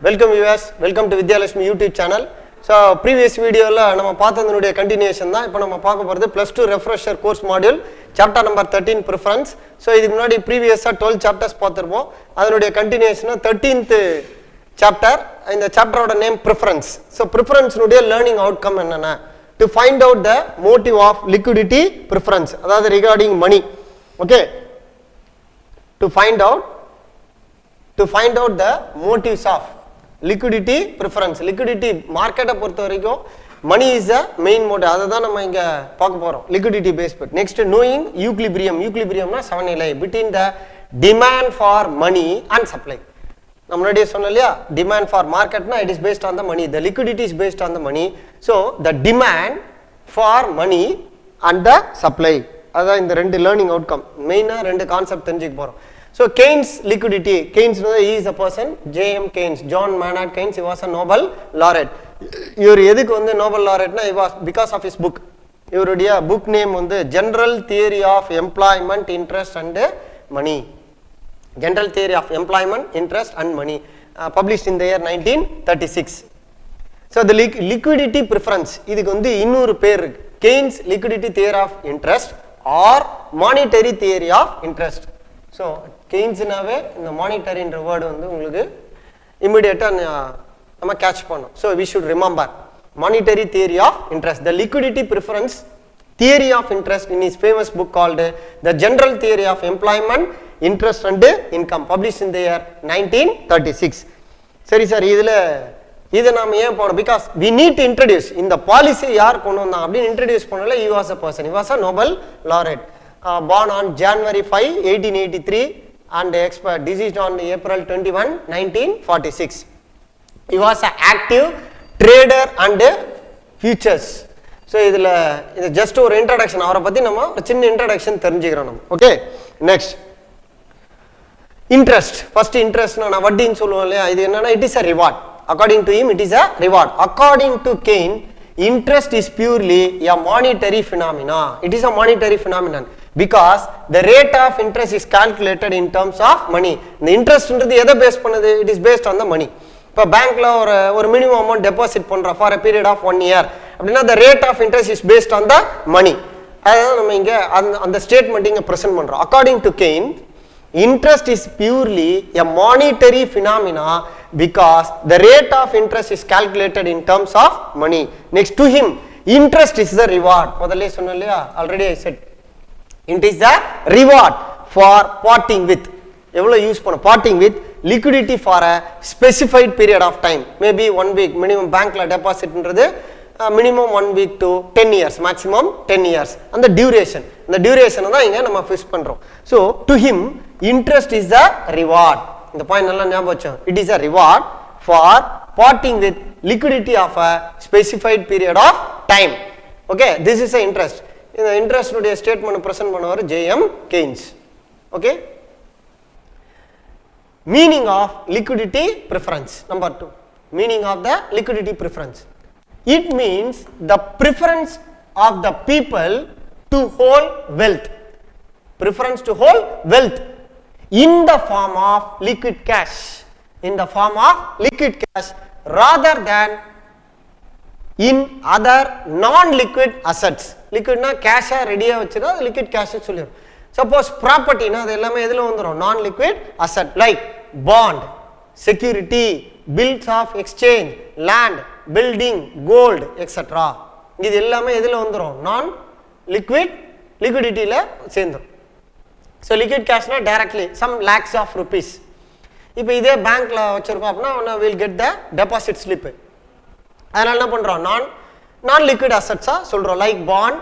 Welcome viewers, welcome to Vidhyalakshmi YouTube channel. So previous video la nama paathanuடைய continuation தான். இப்போ நம்ம பார்க்க போறது plus 2 refresher course module chapter number 13 preference. So இதுக்கு முன்னாடி previous 12 chapters பார்த்திருப்போம். அதனுடைய continuation 13th chapter. இந்த chapter ஓட name preference. So preference உடைய learning outcome என்னன்னா to find out the motive of liquidity preference, அதாவது regarding money. Okay, to find out the motives of liquidity preference. Liquidity market பொறுத்த வரைக்கும் money is the main motive. அதுதான் நம்ம இங்க பார்க்க போறோம், liquidity based. Next, knowing equilibrium னா சமநிலை between the demand for money and supply. நம்ம முன்னாடியே சொன்னோம் இல்லையா, demand for market னா it is based on the money, the liquidity is based on the money. So the demand for money and the supply, அதான் இந்த ரெண்டு learning outcome. மெயினா ரெண்டு கான்செப்ட் தெரிஞ்சுக்க போறோம். So Keynes liquidity, Keynes he is a person, J.M. Keynes, John Maynard Keynes, he was a Nobel laureate. இவர் எதுக்கு வந்து Nobel laureate னா, he was because of his book. இவருடைய book name வந்து General Theory of Employment, Interest and Money. General Theory of Employment, Interest and Money, published in the year 1936. So the liquidity preference, இதுக்கு வந்து இன்னொரு பேர் இருக்கு, Keynes liquidity theory of interest or monetary theory of interest. So Keynes நாவே இந்த monetary என்ற word வந்து உங்களுக்கு இமிடியேட்டா நம்ம கேட்ச் பண்ணோம். So we should remember monetary theory of interest, the liquidity preference theory of interest in his famous book called the General Theory of Employment, Interest and Income, published in the year 1936. சரி sir, இதை நாம ஏன் போறோம், because we need to introduce இந்த policy யார் கொண்டு வந்தாங்க அப்படின்னு இன்ட்ரோடியூஸ் பண்ணல. he was a person, he was a Nobel laureate, born on January 5, 1883 and expired, deceased on April 21, 1946. he was an active trader and futures. So இதுல இது just ஒரு introduction, அவரை பத்தி நம்ம ஒரு சின்ன இன்ட்ரோடக்ஷன் தெரிஞ்சுக்கிறோம் நம்ம. Okay, next interest. First interest நான் வட்டின்னு சொல்லுவோம் இல்லையா, இது என்னன்னா it is a reward. According to him it is a reward. According to Keynes, interest is purely a monetary phenomena. It is a monetary phenomenon because the rate of interest is calculated in terms of money. The interest ன்றது எதை base பண்ணுது, it is based on the money. இப்போ பேங்க்ல ஒரு minimum amount deposit பண்றோம் for a period of 1 year அப்படின்னா the rate of interest is based on the money. அதான் நம்ம இங்க அந்த ஸ்டேட்மெண்ட் இங்க பிரசன்ட் பண்றோம். According to Keynes, interest is purely a monetary phenomena because the rate of interest is calculated in terms of money. Next, to him interest is the reward. முதல்ல சொன்னேன் இல்லையா, already I said it is the reward for parting with, எவ்வளவு use பண்ண, parting with liquidity for a specified period of time, maybe 1 week minimum. bankல depositன்றது minimum 1 week to 10 years, maximum 10 years. and the duration, the duration தான் இங்க நம்ம fix பண்றோம். so to him interest is the reward. இந்த point நல்லா ஞாபகம் வச்சுக்கோங்க, it is a reward for parting with liquidity of a specified period of time. okay, this is a interest. இந்த interest உடைய ஸ்டேட்மென்ட் பிரசன்ட் பண்ணவர் J.M. Keynes. okay, meaning of liquidity preference. number 2, meaning of the liquidity preference. It means the preference of the people to hold wealth, preference to hold wealth in the form of liquid cash, in the form of liquid cash rather than in other non-liquid assets. liquid na cash ரெடியா வச்சிரா, liquid cash சொல்லிரும். suppose property na அது எல்லாமே எதுல வந்துரும், non-liquid asset like bond, security, bills of exchange, land, building, gold, etc. இது எல்லாமே எதுல வந்துரும், non-liquid liquidityல சேர்ந்துரும். so liquid cash na directly some lakhs of rupees. இப்போ இதே பேங்க்ல வச்சிருக்கோம் அப்படினா we will get the deposit slip. அதனால என்ன பண்றோம், non liquid assets சொல்றோம் like bond,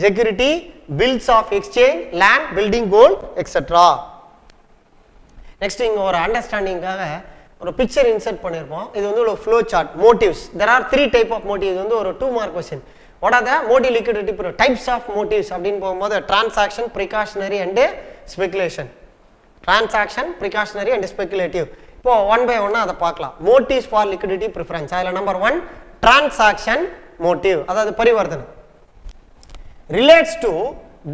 security, bills of exchange, land, building, gold, etc. next இங்க ஒரு அண்டர்ஸ்டாண்டிங்காக ஒரு பிக்சர் இன்சர்ட் பண்ணிருப்போம். இது வந்து ஒரு flow chart, motives. there are 3 type of motives. இது வந்து ஒரு 2 mark question. what are the motive liquidity types of motives அப்படினு போகும்போது transaction, precautionary and speculation. transaction, precautionary and speculative. இப்போ one by one அதை பார்க்கலாம். motives for liquidity preference. அதுல number 1 transaction motive, அதாவது பரிவர்த்தனை, relates to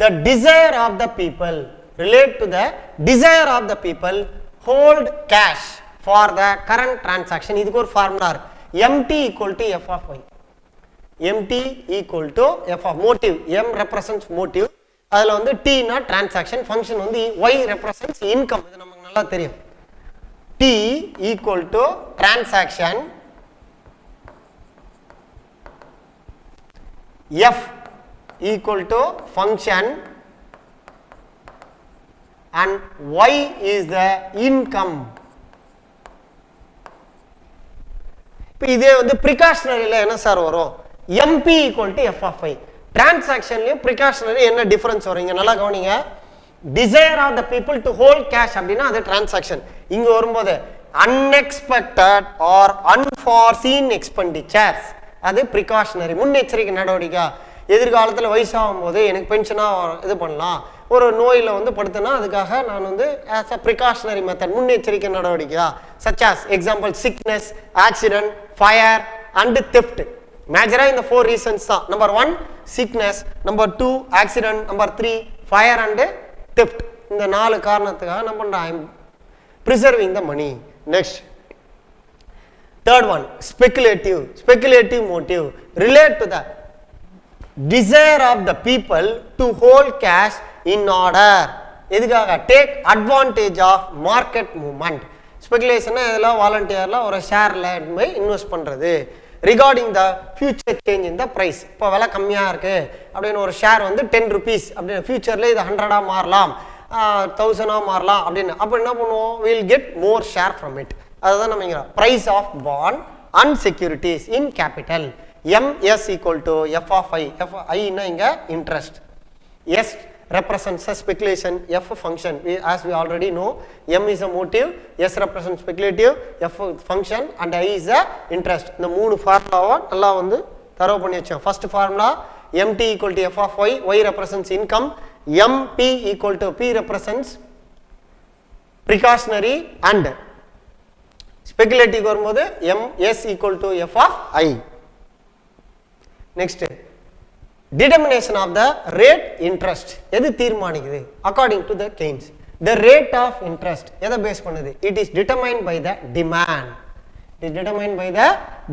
the desire of the people, relate to the desire of the people hold cash for the current transaction. இதுக்கு ஒரு formula இருக்கு. MT equal to F of Y. MT equal to F of motive. M represents motive. அதில் வந்து T னா transaction, function வந்து Y represents income. இது நமக்கு நல்லா தெரியும். T equal to transaction, F equal to function, and Y is the income. இப்போ இதே வந்து precautionaryல என்ன சார் வரும்? MP equal to F of Y. டிரான்சாக்ஷன்லயும் precautionary என்ன டிஃபரன்ஸ் வரும்? இங்க நல்லா கவனிங்க. desire of the people to hold cash அப்படின்னா அது டிரான்சாக்ஷன். இங்க வரும்போது unexpected or unforeseen expenditures அது precautionary, முன்னெச்சரிக்கை நடவடிக்கை. எதிர்காலத்தில் வயசாகும் போது எனக்கு பென்ஷனாக இது பண்ணலாம், ஒரு நோயில் வந்து படுத்தினா அதுக்காக நான் வந்து ஆஸ் அ ப்ரிகாஷனரி மெத்தட் முன்னெச்சரிக்கை நடவடிக்கையா, such as example sickness, accident, fire and theft. மேஜராக இந்த 4 ரீசன்ஸ் தான். Number 1 sickness, number 2 accident, number 3 fire and theft. இந்த 4 காரணத்துக்காக நம்ம பண்ணுறோம் preserving the money. Next, third one speculative motive relate to the desire of the people to hold cash in order எதுக்காக take advantage of market movement. speculation இதெல்லாம் வாலண்டியர்லாம் ஒரு ஷேர்ல போய் invest பண்றது regarding the future change in the price. இப்போ விலை கம்மியா இருக்கு அப்படின்னு ஒரு ஷேர் வந்து 10 rupees அப்படின்னு ஃபியூச்சர்ல இது 100 மாறலாம், 1000 மாறலாம் அப்படின்னு. அப்ப என்ன பண்ணுவோம்? we will get more share from it. அதுதான் நம்ம இங்க price of bond and securities in capital. MS equal to F of I. F I na inga interest. S represents a speculation, F function. As we already know, M is a motive, S represents speculative, F function and I is a interest. இந்த மூணு ஃபார்முலாவை நல்லா வந்து தரவு பண்ணி வச்சோம். First formula MT equal to F of Y, Y represents income, MP equal to P represents precautionary and speculative வரும்போது MS equal to F of I. Next, determination of the rate interest எது தீர்மானிக்குது? according to the Keynes, the rate of interest எதை base பண்ணுது? it is determined by the demand. It is determined by the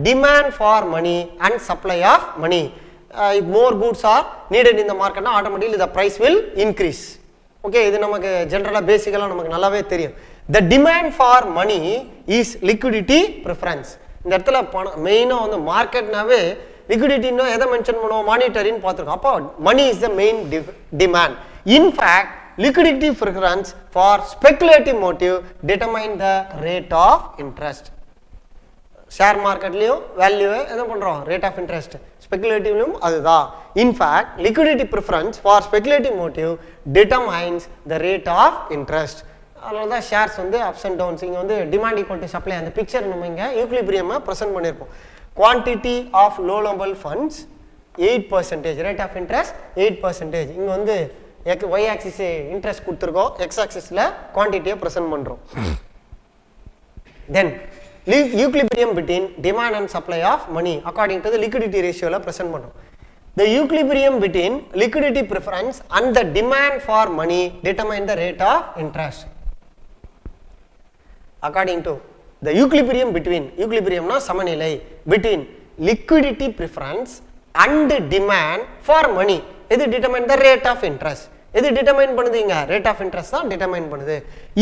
demand for money and supply of money. If more goods are needed in the market, automatically the price will increase. Okay, இது நமக்கு ஜெனரலா பேசிக்கலா நமக்கு நல்லாவே தெரியும். the demand for money is liquidity preference. இந்த இடத்துல மெயினா வந்து மார்க்கெட்னாவே liquidity னோ எதை மென்ஷன் பண்ணுவோம்? மானிட்டரின்னு பார்த்துருக்கோம். அப்போ money is the main demand. In fact, liquidity preference for speculative motive determine the rate of interest. Share மார்க்கெட்லயும் வேல்யூ என்ன பண்றோம்? Rate of interest. ஸ்பெகுலேட்டிவ்லயும் அதுதான். In fact, liquidity preference for speculative motive determines the rate of interest. அதனால தான் shares வந்து ups and downs. இங்கே வந்து demand equal to supply அந்த பிக்சர் நம்ம இங்கே ஈக்விலிபிரியமாக ப்ரெசென்ட் பண்ணியிருப்போம். Quantity of low level funds 8%, rate of interest 8%. இங்கே வந்து ஒய் ஆக்சிஸ் இன்ட்ரெஸ்ட் கொடுத்துருக்கோம், எக்ஸ் ஆக்சிஸில் குவான்டிட்டியை ப்ரெசென்ட் பண்ணுறோம். Then equilibrium between demand and supply of money according to the liquidity ratio la present pannom. The equilibrium between liquidity preference and the demand for money determine the rate of interest. According to the equilibrium na samanilai between liquidity preference and demand for money, edu determine the rate of interest. Edu determine panudinga? Rate of interest da determine panudhu.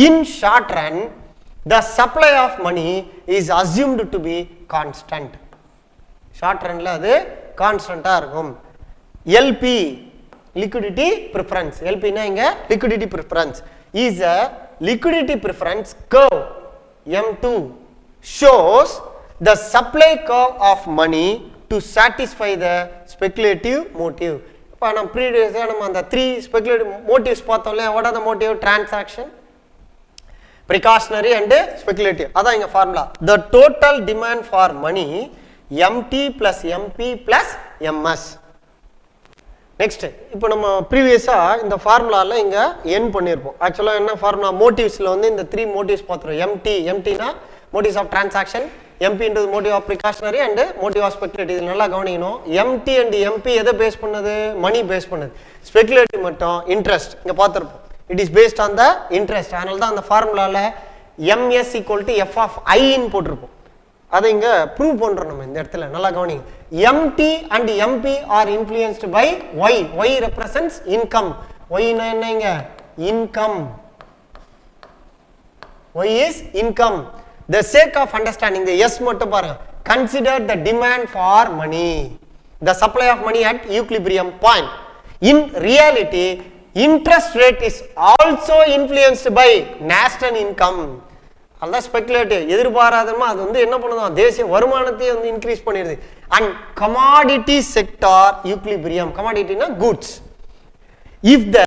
In short run, the supply of money is assumed to be constant. Short run la adu constant ah irukum. LP, liquidity preference. LP na inga liquidity preference is a liquidity preference curve. M2 shows the supply curve of money to satisfy the speculative motive. இப்ப நம்ம previous நம்ம அந்த 3 speculative motives பார்த்தோம்ல. What are the motive? Transaction, precautionary and speculative. அதான் இங்க formula. The total demand for money MT plus MP plus MS. Next, இப்போ நம்ம ப்ரீவியஸா இந்த ஃபார்முலால இங்க என் பண்ணியிருப்போம். ஆக்சுவலா என்ன ஃபார்முலா? மோட்டிவ்ஸ்ல வந்து இந்த 3 மோட்டிவ்ஸ் பார்த்துறோம். MTனா motives of transaction, MP motive of precautionary and motive of speculative. இது நல்லா கவனிக்கணும். MT அண்ட் MP எதை பேஸ் பண்ணது? மணி பேஸ் பண்ணது. ஸ்பெகுலேட்டிவ் மட்டும் இன்ட்ரெஸ்ட் இங்க பார்த்துருப்போம். It is based on the interest. அதனால தான் அந்த ஃபார்முலால ms equal to f of I ன்னு போட்டிருப்போம். அதை இங்க ப்ரூவ் பண்றோம் நம்ம இந்த இடத்துல. நல்லா கவனிங்க. mt and mp are influenced by y. y represents income. y னா என்னங்க? income. y is income. The sake of understanding the s மட்டும் பாருங்க. Consider the demand for money. The supply of money at equilibrium point. In reality, interest rate is also influenced by national income. அல்ல speculative, எதிர்பாராதமா அது வந்து என்ன பண்ணுது, தேசிய வருமானத்தை வந்து இன்க்ரீஸ் பண்ணிடுது. And commodity sector equilibrium. கமாடிட்டினா goods. If the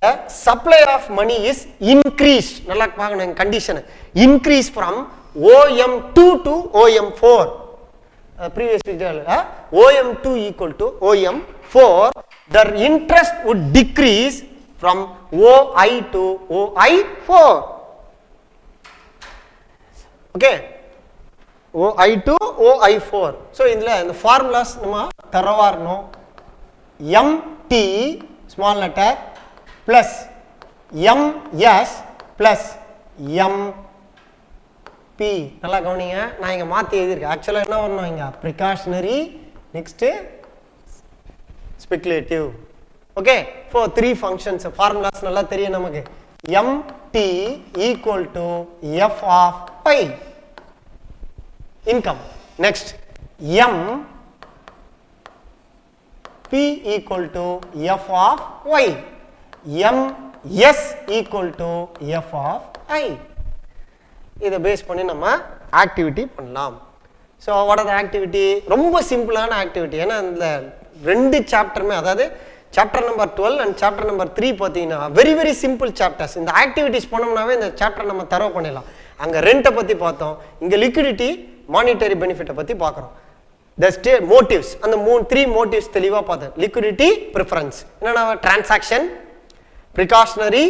supply of money is increased, நல்லா பார்க்கணும் condition, increase from OM2 to OM4. Previous picture OM2 equal to OM4, the interest would decrease from OI to OI4. Okay, OI to OI4. So இதுல இந்த formulas நம்ம தரவா இருக்கணும். MT small letter plus MS plus MP. நல்லா கவனிங்க, நான் இங்க மாத்தி எழுதிருக்கேன். ஆக்சுவலா என்ன வரணும் இங்க? precautionary, next speculative. Okay, for three functions formulas நல்லா தெரியும் நமக்கு. MT equal to F of Y, income. Next, MP equal to F of Y, MS equal to F of I. இதை பேஸ் பண்ணி நம்ம ஆக்டிவிட்டி பண்ணலாம். So what are the activity? ரொம்ப சிம்பிளான activity. ஏன்னா இந்த ரெண்டு சாப்டருமே, அதாவது chapter number 12 and chapter number 3 பார்த்தீங்கன்னா வெரி வெரி சிம்பிள் சாப்டர்ஸ். இந்த ஆக்டிவிட்டிஸ் பண்ணோம்னாவே இந்த சாப்டர் நம்ம தரவு பண்ணிடலாம். அங்கே ரெண்ட்டை பற்றி பார்த்தோம், இங்கே லிக்விடிட்டி மானிட்டரி பெனிஃபிட்டை பற்றி பார்க்குறோம். த மோட்டிவ்ஸ், அந்த 3 மோட்டிவ்ஸ் தெளிவாக பார்த்தேன். லிக்விடிட்டி, ப்ரிஃபரன்ஸ், என்னென்ன? Transaction, precautionary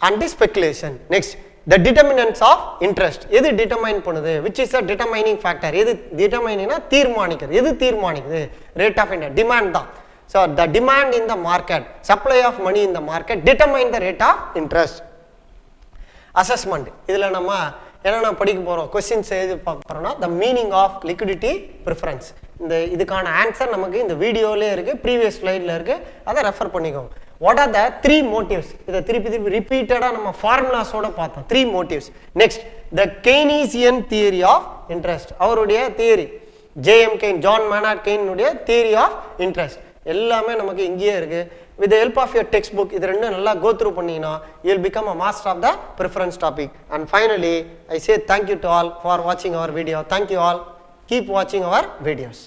and speculation. Next, the determinants of interest. எது determine பண்ணுது? which is a determining factor. எது determining-னா தீர்மானிக்கிறது. எது தீர்மானிக்குது? rate of interest, demand தான். so the demand in the market, supply of money in the market determine the rate of interest. assessment, இதுல நம்ம என்னென்ன படிக்க போறோம், கொஸ்டின்ஸ் எழுதி பார்க்க போறோம்னா the meaning of liquidity preference. இந்த இதுக்கான ஆன்சர் நமக்கு இந்த வீடியோலயே இருக்கு, ப்ரீவியஸ் ஸ்லைட்ல இருக்கு, அதை ரெஃபர் பண்ணிக்கோங்க. What are the 3 motives? இதை திருப்பி ரிப்பீட்டடா நம்ம ஃபார்முலாஸோட பார்த்தோம். 3 motives. Next, the Keynesian theory of interest. அவருடைய theory, JM Keynes, John Maynard கெய்னுடைய தியரி ஆஃப் இன்ட்ரெஸ்ட் எல்லாமே நமக்கு இங்கேயே இருக்கு. With the help of your textbook, இது ரெண்டும் நல்லா go through பண்ணீங்கன்னா you will become a master of the preference topic. And finally, I say thank you to all for watching our video. Thank you all. Keep watching our videos.